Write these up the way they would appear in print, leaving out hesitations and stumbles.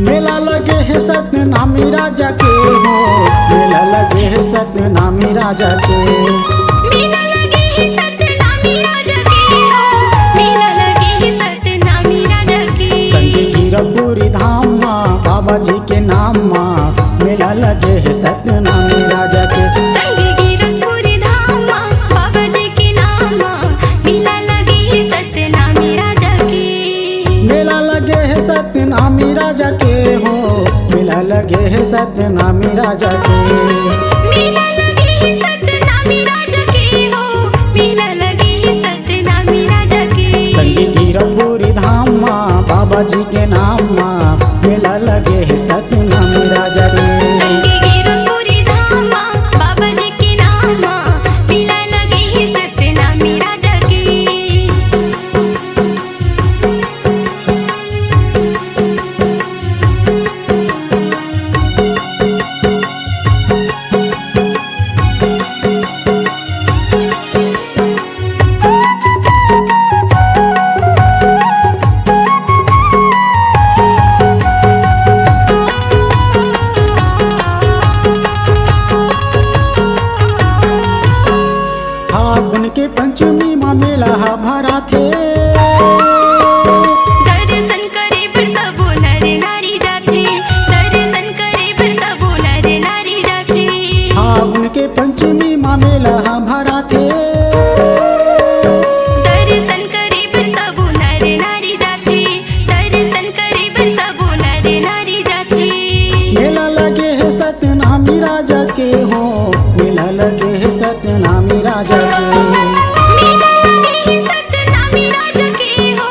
मेला लगे है सतनामी राजा के हो, मेला लगे है सतनामी राजा के। मेला लगे है सतनामी राजा के हो, मेला लगे है सतनामी राजा के। संगे गिरपुरी धाम माँ बाबा जी के नाम माँ, मेला लगे है सतनामी राजा के। संगे गिरपुरी धाम माँ बाबा जी के नाम माँ, मेला लगे है सतनामी राजा के। मेला लगे है सतनामी राजा के हो, मेला लगे है सतनामी राजा के। मेला लगे है सतनामी राजा के हो, मेला लगे है सतनामी राजा के। संगे गिरपुरी धाम माँ बाबा जी के नाम माँ, मेला लगे है सतनामी राजा के। संगे गिरपुरी धाम माँ बाबा जी के नाम माँ, मेला लगे है सतनामी राजा के। फागुन के पंचमी माँ मेला भरा थे, दर्शन करे फिर सबो नर नारी जाथे, दर्शन करे फिर सबो नर नारी जाथे। फागुन के पंचमी माँ मेला भरा थे। दर्शन करे फिर सबो नर नारी जाथे, दर्शन करे फिर सबो नर नारी जाथे। मेला लगे है सतनामी राजा के हो, मेला लगे है सतनामी राजा के। मेला लगे है सतनामी राजा के हो,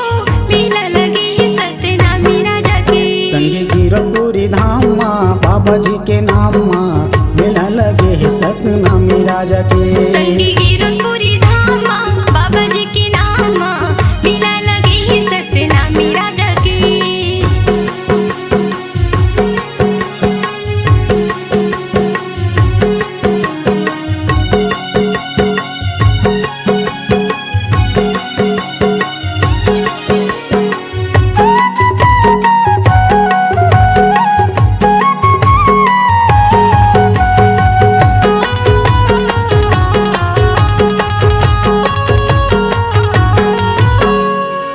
मेला लगे है सतनामी राजा के। संगे गिरपुरी धाम माँ बाबा जी के नाम माँ, मेला लगे है सतनामी राजा के। संगे गिरपुरी धाम माँ बाबा जी के नाम माँ, मेला लगे है सतनामी राजा के।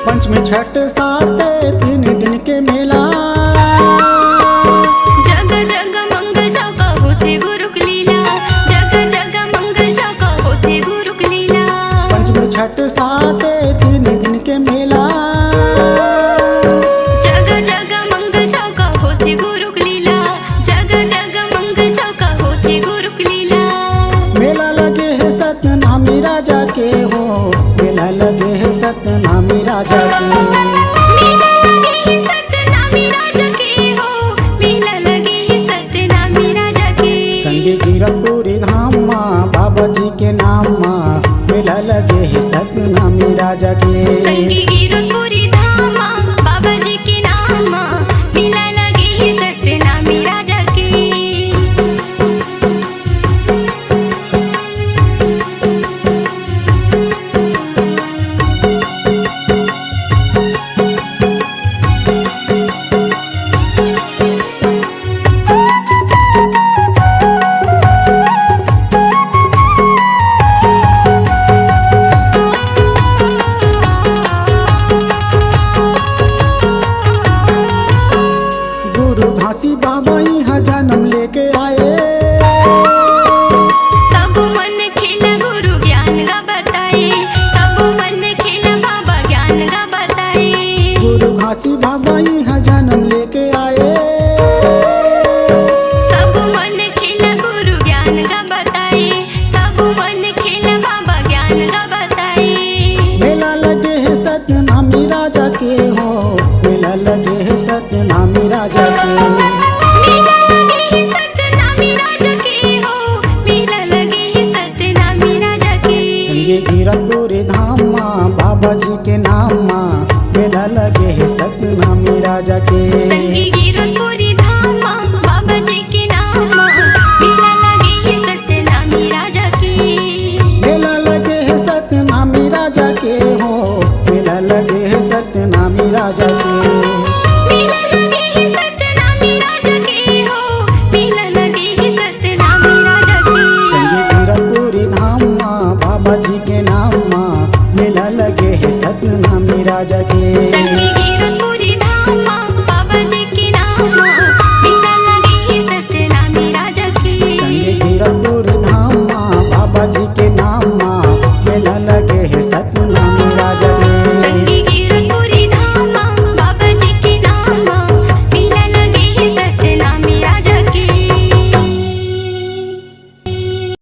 पंचमी छठ साते 3 दिन के मेला, जग जग मंगल चौका होते गुरुक लीला, जग जग मंगल चौका होते गुरुक लीला। पंचमी छठ साते 3 दिन के मेला, जग जग मंगल चौका होते गुरुक लीला, जग जग मंगल चौका होते गुरुक लीला। मेला लगे है सतनामी राजा के हो, मेला लगे है सतनामी राजा के। मेला लगे है सतनामी राजा के हो, मेला लगे है सतनामी राजा के। संगे गिरपुरी धाम माँ बाबा जी के नाम